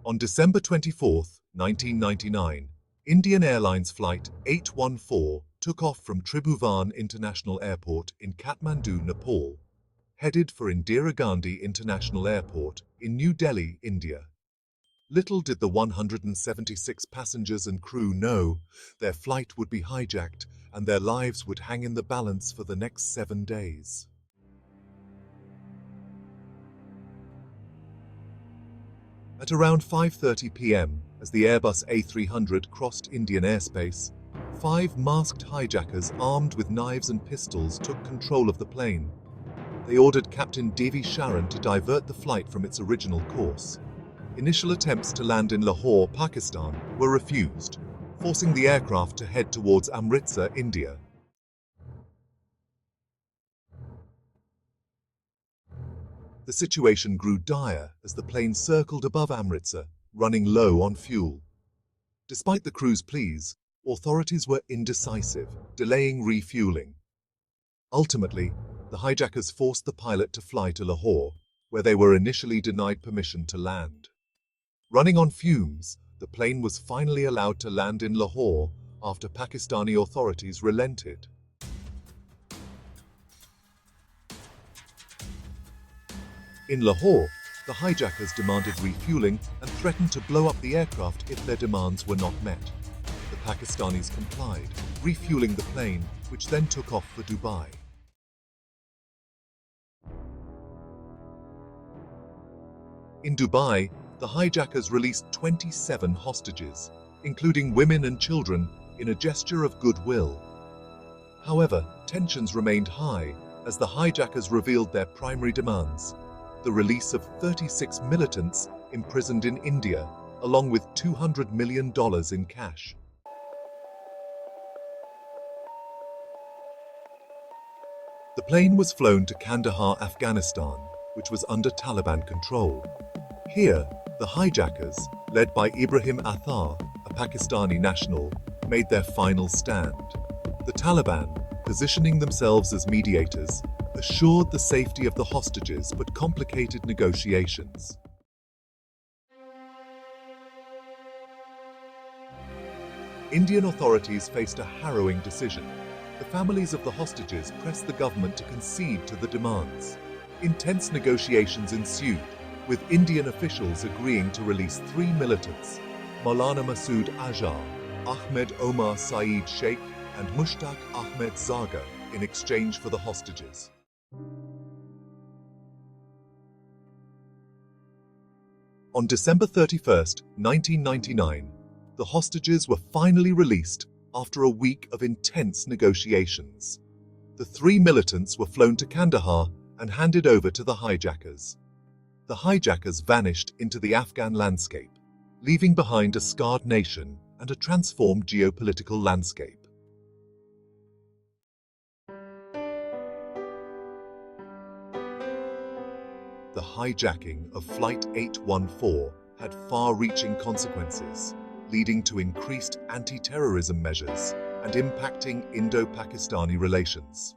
On December 24, 1999, Indian Airlines Flight 814 took off from Tribhuvan International Airport in Kathmandu, Nepal, headed for Indira Gandhi International Airport in New Delhi, India. Little did the 176 passengers and crew know their flight would be hijacked and their lives would hang in the balance for the next 7 days. At around 5:30 p.m., as the Airbus A300 crossed Indian airspace, 5 masked hijackers armed with knives and pistols took control of the plane. They ordered Captain Devi Sharan to divert the flight from its original course. Initial attempts to land in Lahore, Pakistan, were refused, forcing the aircraft to head towards Amritsar, India. The situation grew dire as the plane circled above Amritsar, running low on fuel. Despite the crew's pleas, authorities were indecisive, delaying refueling. Ultimately, the hijackers forced the pilot to fly to Lahore, where they were initially denied permission to land. Running on fumes, the plane was finally allowed to land in Lahore after Pakistani authorities relented. In Lahore, the hijackers demanded refueling and threatened to blow up the aircraft if their demands were not met. The Pakistanis complied, refueling the plane, which then took off for Dubai. In Dubai, the hijackers released 27 hostages, including women and children, in a gesture of goodwill. However, tensions remained high as the hijackers revealed their primary demands: the release of 36 militants imprisoned in India, along with $200 million in cash. The plane was flown to Kandahar, Afghanistan, which was under Taliban control. Here, the hijackers, led by Ibrahim Athar, a Pakistani national, made their final stand. The Taliban, positioning themselves as mediators, assured the safety of the hostages but complicated negotiations. Indian authorities faced a harrowing decision. The families of the hostages pressed the government to concede to the demands. Intense negotiations ensued, with Indian officials agreeing to release 3 militants: Maulana Masood Azhar, Ahmed Omar Saeed Sheikh, and Mushtaq Ahmed Zaga, in exchange for the hostages. On December 31, 1999, the hostages were finally released after a week of intense negotiations. The 3 militants were flown to Kandahar and handed over to the hijackers. The hijackers vanished into the Afghan landscape, leaving behind a scarred nation and a transformed geopolitical landscape. The hijacking of Flight 814 had far-reaching consequences, leading to increased anti-terrorism measures and impacting Indo-Pakistani relations.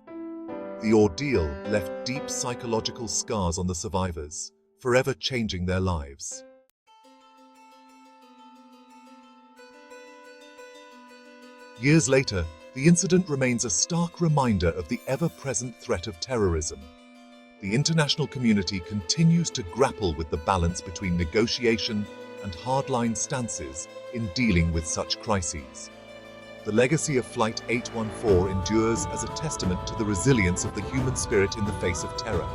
The ordeal left deep psychological scars on the survivors, forever changing their lives. Years later, the incident remains a stark reminder of the ever-present threat of terrorism. The international community continues to grapple with the balance between negotiation and hardline stances in dealing with such crises. The legacy of Flight 814 endures as a testament to the resilience of the human spirit in the face of terror.